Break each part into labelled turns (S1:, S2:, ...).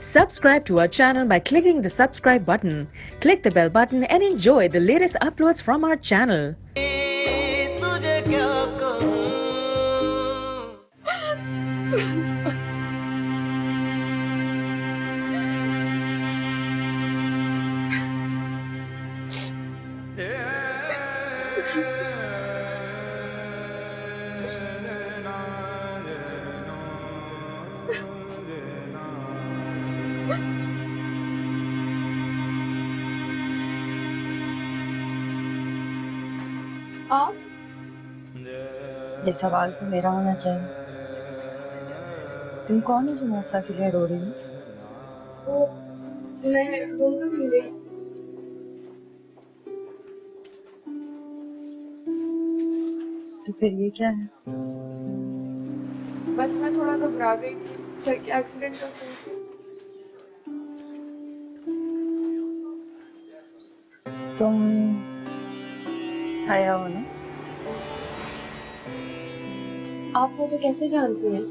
S1: Subscribe to our channel by clicking the subscribe button. Click the bell button and enjoy the latest uploads from our channel. तुझे क्या कहूँ
S2: आप?
S3: ये सवाल तो मेरा होना चाहिए। तुम कौन हो जो मूसा के लिए रो रही हो?
S2: वो मैं रो तो नहीं रही।
S3: तो फिर ये क्या है?
S2: बस मैं थोड़ा घबरा गई थी सर के एक्सीडेंट का सुन के।
S3: तुम आया हो ना?
S2: आप मुझे कैसे जानती हैं?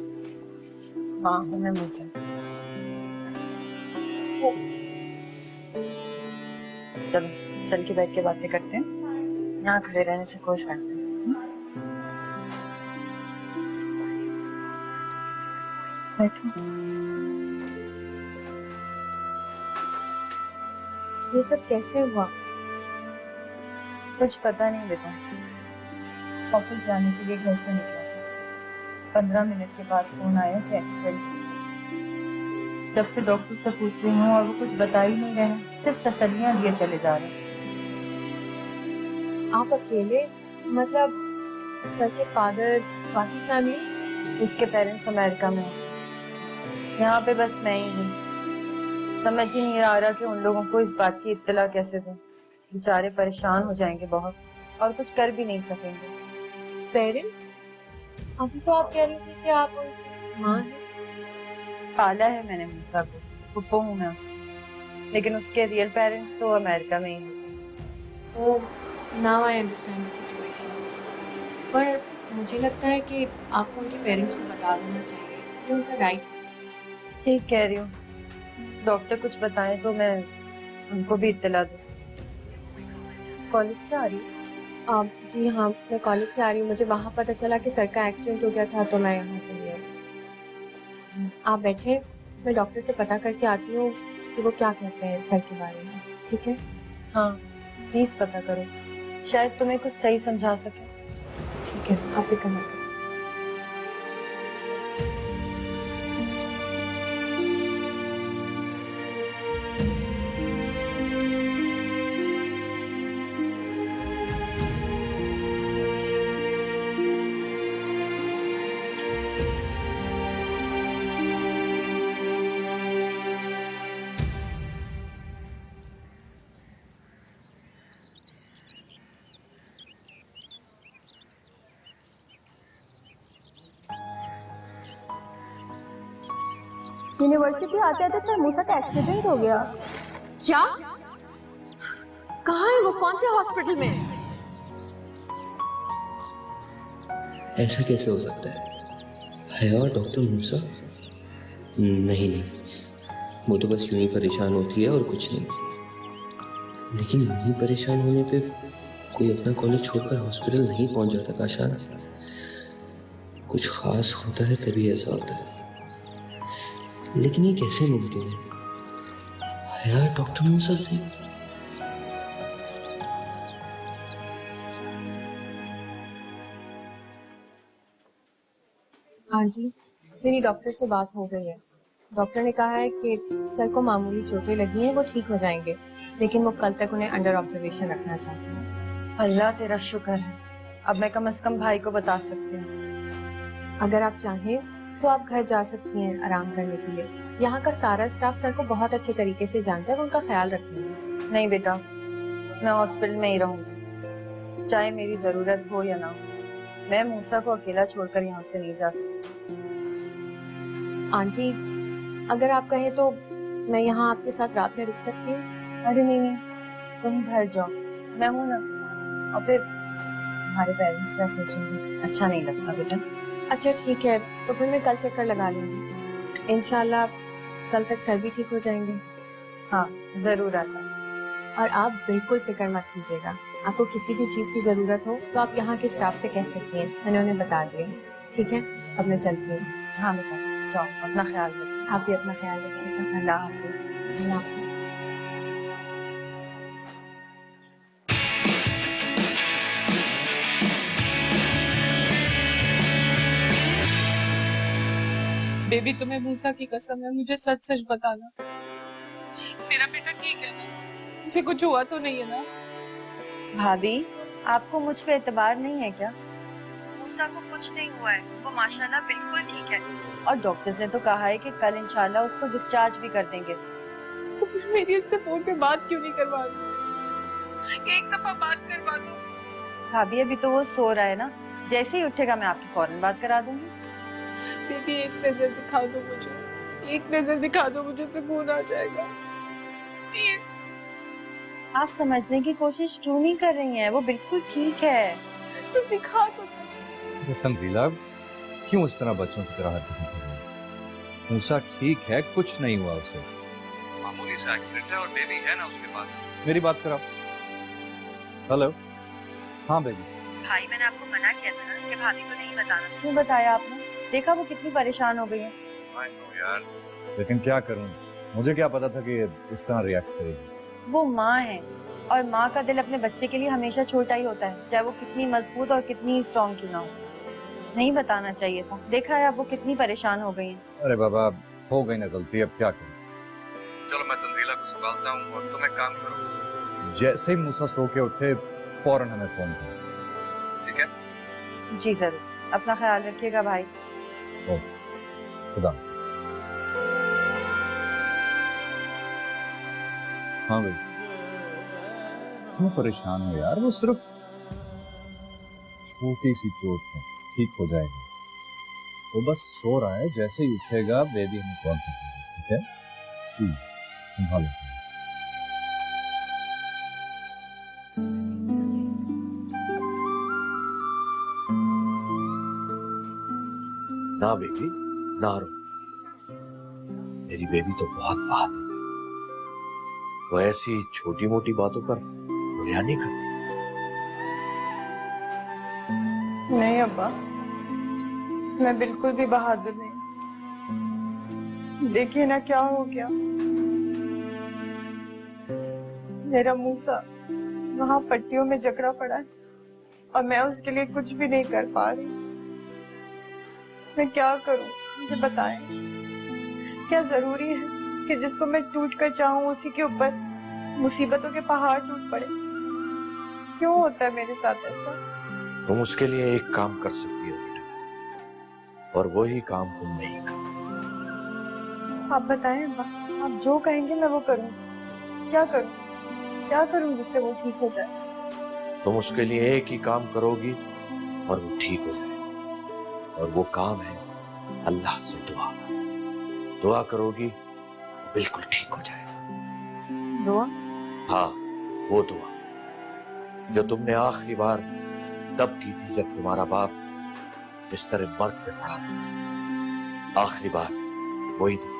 S3: माँ हूँ मैं मूसा। चलो चल के बैठ के बातें करते हैं। यहाँ खड़े रहने से कोई फायदा नहीं। बैठो।
S2: ये सब कैसे हुआ?
S3: कुछ पता नहीं बेटा। ऑफिस जाने के लिए घर से निकला, 15 मिनट के बाद फोन आया कि एक्सीडेंट। जब से डॉक्टर से पूछ रही हूँ और वो कुछ बता ही नहीं रहे, सिर्फ तसल्लियाँ दिए चले जा रहे।
S2: आप अकेले? मतलब सर के फादर, बाकी फैमिली?
S3: उसके पेरेंट्स अमेरिका में हैं। यहाँ पे बस मैं ही हूँ। समझ ही नहीं आ रहा कि उन लोगों को इस बात की इत्तला कैसे दूं। बेचारे परेशान हो जाएंगे बहुत और कुछ कर भी नहीं सकेंगे।
S2: पेरेंट्स? अभी तो आप कह रही थी कि आप उनकी माँ हैं।
S3: पाला है मैंने मूसा को, फुप्पो हूँ मैं उसकी, लेकिन उसके रियल पेरेंट्स तो अमेरिका में ही होते हैं।
S2: Now I understand the situation. पर मुझे लगता है कि आपको उनके पेरेंट्स को बता देना चाहिए, ये उनका राइट है।
S3: ठीक कह रही हूँ। डॉक्टर कुछ बताएं तो मैं उनको भी इत्तला दूँ। कॉलेज से आ रही?
S2: जी हाँ, मैं कॉलेज से आ रही हूँ। मुझे वहाँ पता चला कि सर का एक्सीडेंट हो गया था तो मैं यहाँ चली आई। आप बैठे, मैं डॉक्टर से पता करके आती हूँ कि वो क्या कहते हैं सर के बारे में। ठीक है?
S3: हाँ प्लीज पता करो, शायद तुम्हें कुछ सही समझा सके।
S2: ठीक है, आप फिक्र मत करो।
S4: यूनिवर्सिटी आते आते सर मूसा का एक्सीडेंट हो गया।
S2: क्या? कहाँ है वो? कौन से हॉस्पिटल में?
S5: ऐसा कैसे हो सकता है? हया और डॉक्टर मूसा? नहीं नहीं, वो तो बस यूं ही परेशान होती है और कुछ नहीं। लेकिन यूं ही परेशान होने पे कोई अपना कॉलेज छोड़कर हॉस्पिटल नहीं पहुंच जाता काशान। कुछ खास होता है तभी ऐसा होता है। लेकिन ये कैसे मुमकिन है? हया डॉक्टर मूसा से?
S2: आंटी, मेरी डॉक्टर से बात हो गई है। डॉक्टर ने कहा है कि सर को मामूली चोटें लगी हैं, वो ठीक हो जाएंगे, लेकिन वो कल तक उन्हें अंडर ऑब्जर्वेशन रखना चाहते हैं।
S3: अल्लाह तेरा शुक्र है, अब मैं कम से कम भाई को बता सकती हूँ।
S2: अगर आप चाहें तो आप घर जा सकती हैं आराम करने के लिए। यहाँ का सारा स्टाफ सर को बहुत अच्छे तरीके से जानता है, वो उनका ख्याल रखेंगे।
S3: नहीं बेटा, मैं हॉस्पिटल में ही रहूंगी, चाहे मेरी जरूरत हो या ना हो। मैं मूसा को अकेला छोड़कर यहाँ से नहीं जा सकती।
S2: आंटी, अगर आप कहें तो मैं यहाँ आपके साथ रात में रुक सकती हूँ।
S3: अरे नहीं नहीं, तुम घर जाओ, मैं हूँ ना। और फिर हमारे पेरेंट्स क्या सोचेंगे, अच्छा नहीं लगता बेटा।
S2: अच्छा ठीक है, तो फिर मैं कल चक्कर लगा लूंगी। इंशाल्लाह कल तक सर भी ठीक हो जाएंगे।
S3: हाँ जरूर आ जाओ।
S2: और आप बिल्कुल फिक्र मत कीजिएगा, आपको किसी भी चीज़ की ज़रूरत हो तो आप यहाँ के स्टाफ से कह सकती हैं, मैंने उन्हें बता दिया। ठीक है, अब मैं चलती हूँ।
S3: हाँ बेटा जाओ, अपना ख्याल रखो।
S2: आप भी अपना ख्याल रखिएगा।
S3: अल्लाह हाफिज।
S2: अल्लाह हाफ़िज़।
S6: बेबी तुम्हें मूसा की कसम है, मुझे सच सच बताना, मेरा बेटा ठीक है ना? उसे कुछ हुआ तो नहीं है ना?
S3: भाभी आपको मुझ पे एतबार नहीं है क्या? मूसा को कुछ नहीं हुआ है, वो माशाल्लाह बिल्कुल ठीक है। और डॉक्टर्स ने तो कहा है कि कल इंशाल्लाह उसको डिस्चार्ज भी कर देंगे।
S6: तो फिर मेरी उससे फोन पे बात क्यों नहीं करवा रही? एक दफा बात करवा दो।
S3: भाभी अभी तो वो सो रहा है ना, जैसे ही उठेगा मैं आपकी फौरन बात करा दूंगी।
S6: बेबी एक नजर दिखा दो मुझे, एक नजर दिखा दो, मुझे सुकून आ जाएगा प्लीज।
S3: आप समझने की कोशिश क्यों नहीं कर रही हैं? वो बिल्कुल ठीक है।
S6: तो दिखा तो सही।
S7: तंजीला क्यों इस तरह बच्चों की तरह हरकतें कर रही है? मूसा ठीक है, कुछ नहीं हुआ उसे, मामूली सा एक्सीडेंट है और बेबी है ना उसके पास। मेरी बात कराओ। हेलो। हाँ बेबी।
S3: भाई मैंने आपको मना किया था ना कि भाभी को नहीं बताना। क्यों बताया आपने? देखा वो कितनी परेशान हो गई है।
S7: आई नो यार, लेकिन क्या करूं, मुझे क्या पता था कि ये इस तरह रिएक्ट करेगी।
S3: वो माँ है और माँ का दिल अपने बच्चे के लिए हमेशा छोटा ही होता है, चाहे वो कितनी मजबूत और कितनी स्ट्रॉन्ग क्यों ना हो। नहीं बताना चाहिए था। देखा है अब वो कितनी परेशान हो गई हैं।
S7: अरे बाबा, हो गई ना गलती, अब क्या करूं। चलो मैं तंजीला को संभालता हूँ और तुम एक काम करो, जैसे ही मूसा सो के उठे फौरन हमें फोन करो, ठीक है?
S3: जी जरूर, अपना ख्याल रखिएगा भाई।
S7: खुदा। हाँ भाई, क्यों परेशान हो यार, वो सिर्फ छोटी सी चोट है, ठीक हो जाएगा। वो बस सो रहा है, जैसे ही उठेगा बेबी हमें कॉल कर देगा, ठीक है? प्लीज संभालो।
S8: ना बेबी ना रो, मेरी बेबी तो बहुत बहादुर है, वो ऐसी छोटी मोटी बातों पर रोया नहीं करती।
S3: नहीं अब्बा, मैं बिल्कुल भी बहादुर नहीं। देखिए ना क्या हो गया। मेरा मूसा वहां पट्टियों में जकड़ा पड़ा है और मैं उसके लिए कुछ भी नहीं कर पा रही। मैं क्या करूं, मुझे बताएं। क्या जरूरी है कि जिसको मैं टूट कर चाहूं उसी के ऊपर मुसीबतों के पहाड़ टूट पड़े? क्यों होता है मेरे साथ ऐसा?
S8: तुम उसके लिए एक काम कर सकती हो बेटा, और वही काम तुम नहीं कर।
S3: आप बताएं अब्बा, आप जो कहेंगे मैं वो करूं। क्या करूं, क्या करूं जिससे वो ठीक हो जाए?
S8: तुम उसके लिए एक ही काम करोगी और वो ठीक हो जाए, और वो काम है अल्लाह से दुआ। दुआ करोगी वो बिल्कुल ठीक हो जाएगा।
S3: दुआ?
S8: हाँ, वो दुआ जो तुमने आखिरी बार तब की थी जब तुम्हारा बाप बिस्तर मर्ग पे पड़ा था। आखिरी बार वही दुआ।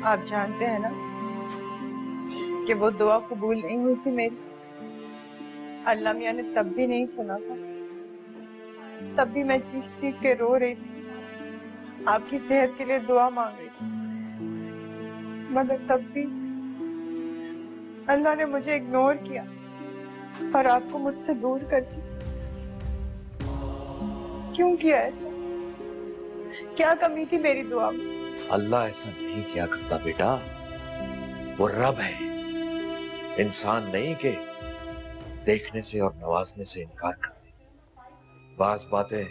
S3: आप जानते हैं ना कि वो दुआ कबूल नहीं हुई थी मेरी। अल्लाह मियां ने तब भी नहीं सुना था। तब भी मैं चीख चीख के रो रही थी, आपकी सेहत के लिए दुआ मांग रही थी, मगर तब भी अल्लाह ने मुझे इग्नोर किया और आपको मुझसे दूर कर दिया। क्यों किया ऐसा? क्या कमी थी मेरी दुआ में?
S8: अल्लाह ऐसा नहीं किया करता बेटा, वो रब है, इंसान नहीं के देखने से और नवाजने से इनकार कर दे। बाज बातें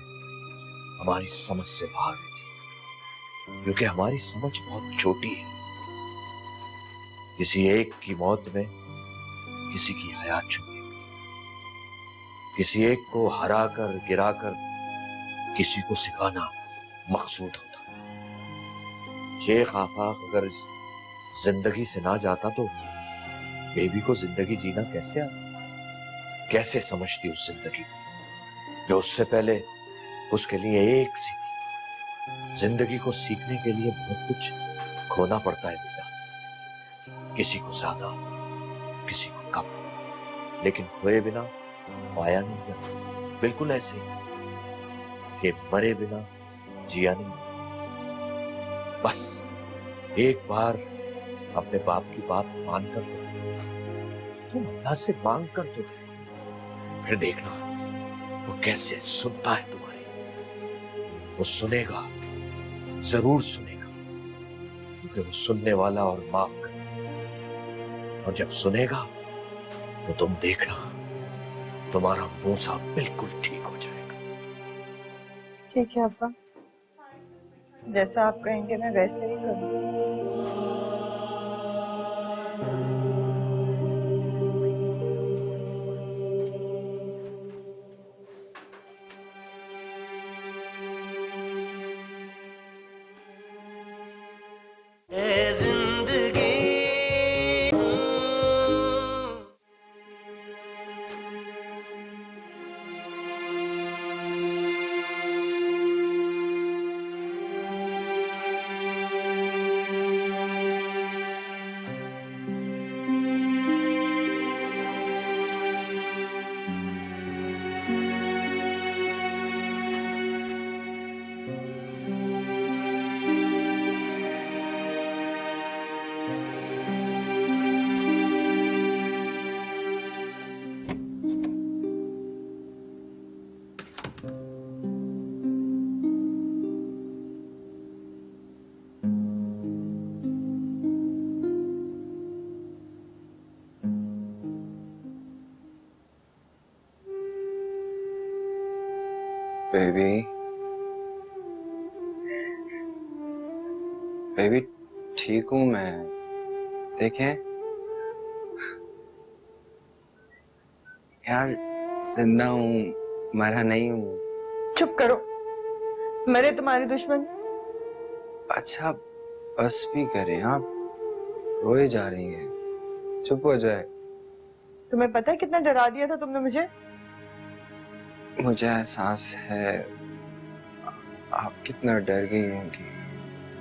S8: हमारी समझ से बाहर होती, क्योंकि हमारी समझ बहुत छोटी है। किसी एक की मौत में किसी की हयात छुपी होती, किसी एक को हरा कर गिरा कर किसी को सिखाना मकसूद होता। शेख आफाक अगर इस जिंदगी से ना जाता तो बेबी को जिंदगी जीना कैसे आता? कैसे समझती उस जिंदगी को जो उससे पहले उसके लिए एक सी थी? जिंदगी को सीखने के लिए बहुत कुछ खोना पड़ता है बेटा, किसी को ज्यादा, किसी को कम, लेकिन खोए बिना पाया नहीं जाता। बिल्कुल ऐसे कि मरे बिना जिया नहीं जाता। बस एक बार अपने बाप की बात मानकर तो तुम अल्लाह से मांग कर तो देखो, फिर देखना वो कैसे सुनता है तुम्हारी। वो सुनेगा, जरूर सुनेगा, क्योंकि वो सुनने वाला और माफ करने, और जब सुनेगा तो तुम देखना तुम्हारा मूसा बिल्कुल ठीक हो जाएगा।
S3: ठीक है अब्बा, जैसा आप कहेंगे मैं वैसे ही करूँगी।
S9: बेबी, बेबी ठीक हूँ मैं, देखें यार, जिंदा हूँ, मरा नहीं हूँ।
S3: चुप करो, मरे तुम्हारे दुश्मन।
S9: अच्छा बस भी करें, आप रोए जा रही हैं, चुप हो जाए।
S3: तुम्हें पता है कितना डरा दिया था तुमने मुझे?
S9: मुझे एहसास है आप कितना डर गई होंगी।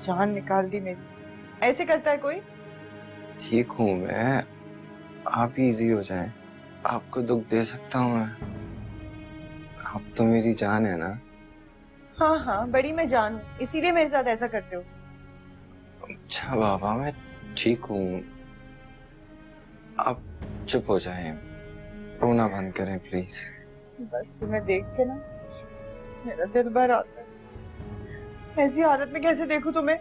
S3: जान निकाल दी मेरी। ऐसे करता है कोई?
S9: ठीक हूँ मैं, आप ही इजी हो जाएं। आपको दुख दे सकता हूँ मैं, आप तो मेरी जान है ना।
S3: हाँ हाँ, बड़ी मैं जान हूँ, इसीलिए मेरे साथ ऐसा करते हो।
S9: अच्छा बाबा, मैं ठीक हूँ, आप चुप हो जाएं, रोना बंद करें प्लीज।
S3: बस तुम्हें देख के ना मेरा दिल भर आता है। ऐसी हालत में कैसे देखूं तुम्हें?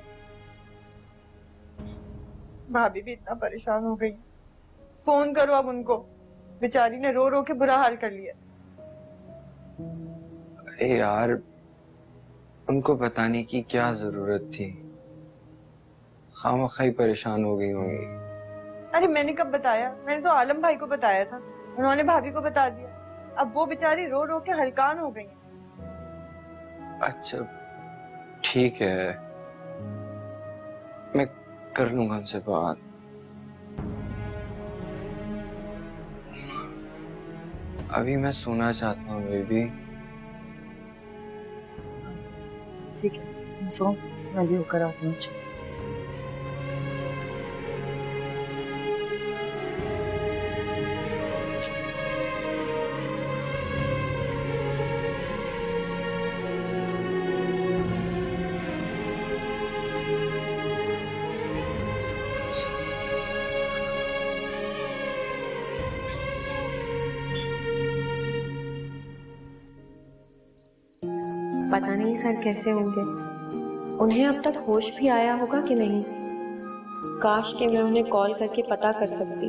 S3: भाभी भी इतना परेशान हो गई। फोन करो अब उनको, बेचारी ने रो रो के बुरा हाल कर लिया।
S9: अरे यार, उनको बताने की क्या जरूरत थी, खामखा ही परेशान हो गई होंगी।
S3: अरे मैंने कब बताया? मैंने तो आलम भाई को बताया था, उन्होंने भाभी को बता दिया। अब वो बेचारी रो रो के हलकान हो गई।
S9: अच्छा ठीक है, मैं कर लूंगा उनसे बात। अभी मैं सोना चाहता हूँ बेबी।
S3: ठीक है, सो, मैं भी होकर आती हूँ।
S2: पता नहीं सर कैसे होंगे, उन्हें अब तक होश भी आया होगा कि नहीं। काश कि मैं उन्हें कॉल करके पता कर सकती।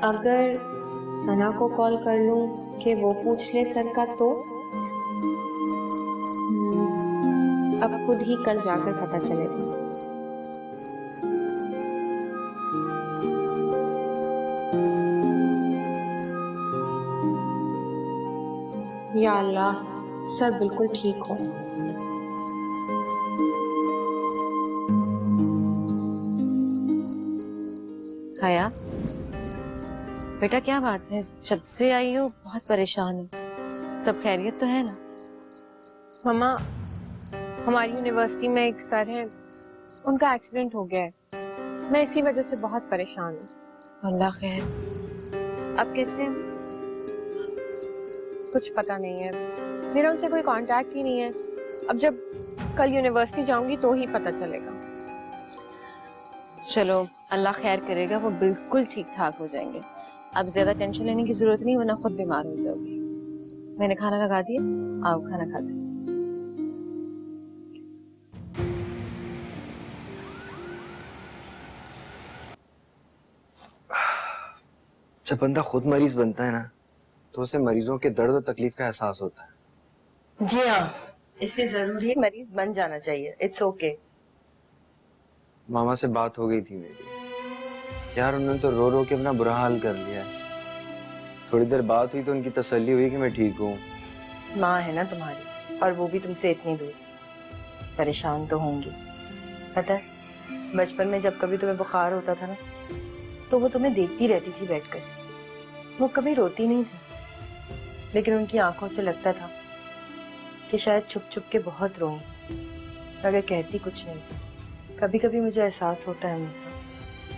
S2: अगर सना को कॉल कर लूं कि वो पूछ ले सर का, तो अब खुद ही कल जाकर पता चलेगा। या अल्लाह, सर बिल्कुल ठीक हो।
S10: हया, बेटा क्या बात है, जब से आई हो बहुत परेशान हो, सब खैरियत तो है ना?
S2: मम्मा, हमारी यूनिवर्सिटी में एक सर हैं, उनका एक्सीडेंट हो गया है। मैं इसी वजह से बहुत परेशान हूँ।
S10: अल्लाह खैर। अब कैसे हैं?
S2: कुछ पता नहीं है, मेरा उनसे कोई कांटेक्ट ही नहीं है। अब जब कल यूनिवर्सिटी जाऊंगी तो ही पता चलेगा।
S10: चलो अल्लाह खैर करेगा, वो बिल्कुल ठीक ठाक हो जाएंगे। अब ज्यादा टेंशन लेने की जरूरत नहीं, वरना खुद बीमार हो जाओगी। मैंने खाना लगा दिया, आओ खाना खाते हैं।
S9: जब बंदा खुद मरीज बनता है ना, तो उसे मरीजों के दर्द और तकलीफ का एहसास होता है।
S10: जी हाँ, इससे जरूरी मरीज बन जाना चाहिए। It's okay.
S9: मामा से बात हो गई थी मेरी। यार उन्होंने तो रो रो के अपना बुरा हाल कर लिया है। थोड़ी देर बात हुई तो उनकी तसल्ली हुई कि मैं ठीक हूँ।
S10: माँ है ना तुम्हारी, और वो भी तुमसे इतनी दूर। परेशान तो होंगी। पता है, बचपन में जब कभी तुम्हें बुखार होता था ना, तो वो तुम्हें देखती रहती थी बैठकर। वो कभी रोती नहीं थी, लेकिन उनकी आंखों से लगता था कि शायद छुप छुप के बहुत रोई, मगर कहती कुछ नहीं थी। कभी कभी मुझे एहसास होता है मूसा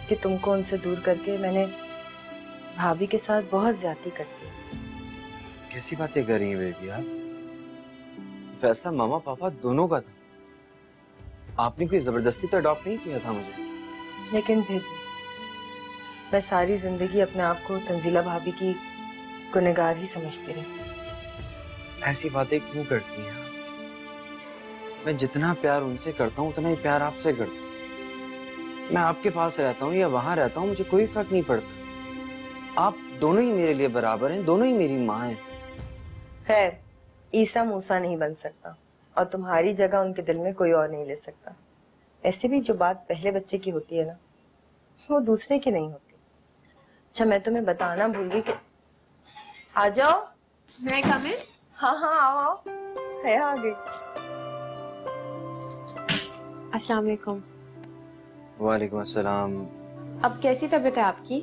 S10: कि तुमको उनसे दूर करके मैंने भाभी के साथ बहुत ज्यादती कर दी।
S9: कैसी बातें कर रही हैं बेबी आप? फैसला मामा पापा दोनों का था। आपने कोई जबरदस्ती तो अडॉप्ट नहीं किया था मुझे।
S10: लेकिन फिर मैं सारी जिंदगी अपने आप को तंजीला भाभी की गुनहगार ही समझती रही।
S9: ऐसी बातें क्यों करती हैं आप? मैं जितना प्यार उनसे करता हूँ उतना ही प्यार आपसे करता हूँ। मैं आपके पास रहता हूँ या वहां रहता हूँ, मुझे कोई फर्क नहीं पड़ता। आप दोनों ही मेरे लिए बराबर हैं, दोनों ही मेरी माँ हैं।
S10: खैर, ईसा मूसा नहीं बन सकता, और तुम्हारी जगह उनके दिल में कोई और नहीं ले सकता। ऐसे भी जो बात पहले बच्चे की होती है ना, वो दूसरे की नहीं होती। अच्छा, मैं तुम्हें बताना भूल गई कि आ जाओ।
S2: मैं कम इन?
S10: हाँ हाँ, आओ आओ, है आ गई।
S2: अस्सलाम वालेकुम।
S9: वालेकुम अस्सलाम।
S2: अब कैसी तबीयत है आपकी?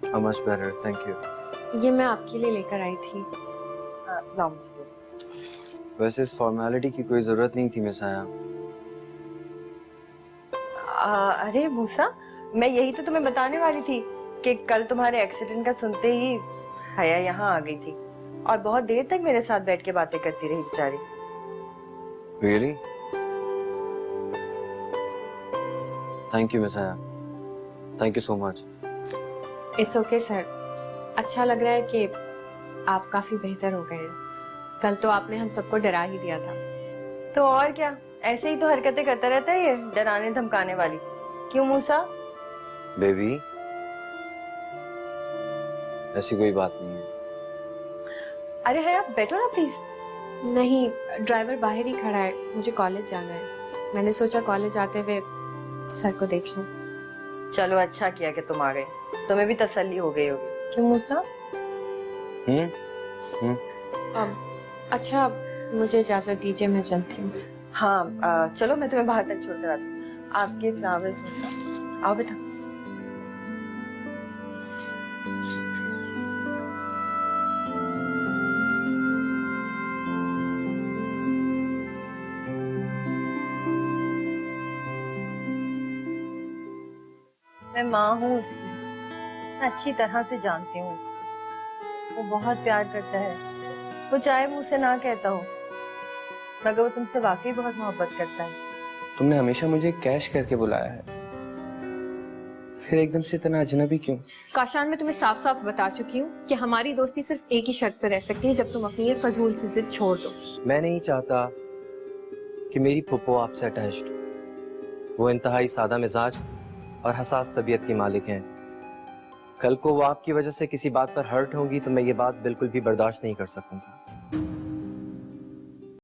S9: Much better, thank you.
S2: ये मैं आपके लिए लेकर आई थी।
S9: वैसे इस फॉर्मेलिटी की कोई जरूरत नहीं थी मिस आया।
S10: अरे मूसा, मैं यही तो तुम्हें बताने वाली थी कि कल तुम्हारे एक्सीडेंट का सुनते ही हया यहाँ आ गई थी, और बहुत देर तक मेरे साथ बैठ के बातें करती रही बेचारी।
S9: Really? Thank you मिस आया। Thank you so much.
S2: It's okay sir. अच्छा लग रहा है कि आप काफी बेहतर हो गए हैं। कल तो आपने हम सबको डरा ही दिया था।
S10: तो और क्या, ऐसे ही तो हरकतें करता रहता है ये डराने धमकाने वाली। क्यों मूसा?
S9: बेबी, ऐसी कोई बात नहीं है।
S10: अरे है, आप बैठो ना प्लीज।
S2: नहीं, ड्राइवर बाहर ही खड़ा है, मुझे कॉलेज जाना है। मैंने सोचा कॉलेज आते हुए सर को देख लूं।
S10: चलो अच्छा किया कि तुम आ गए, तुम्हें भी तसल्ली हो गई होगी। क्यों मूसा?
S2: अच्छा, मुझे इजाजत दीजिए, मैं चलती हूँ।
S10: हाँ, चलो मैं तुम्हें बाहर तक छोड़कर आती हूँ। आपके फ्लावर्स मूसा, आओ बेटा। मैं माँ हूँ उसकी, मैं अच्छी तरह से जानती हूँ उसको। वो बहुत प्यार करता है, वो चाहे मुँह से ना कहता हो, मगर वो तुमसे वाकई बहुत मोहब्बत करता है।
S11: तुमने हमेशा मुझे कैश करके बुलाया है, फिर एकदम से इतना अजनबी क्यों?
S2: काशान, मैं तुम्हें साफ साफ बता चुकी हूँ कि हमारी दोस्ती सिर्फ एक ही शर्त पर रह सकती है, जब तुम अपनी ये फजूल सी जिद छोड़ दो।
S8: मैं नहीं चाहता कि मेरी पुप्पो आपसे अटैच्ड हो। वो इंतहाई सादा मिजाज और हसास तबीयत की मालिक हैं। कल को वो आपकी वजह से किसी बात पर हर्ट होंगी तो मैं ये बात बिल्कुल भी बर्दाश्त नहीं कर सकूंगा।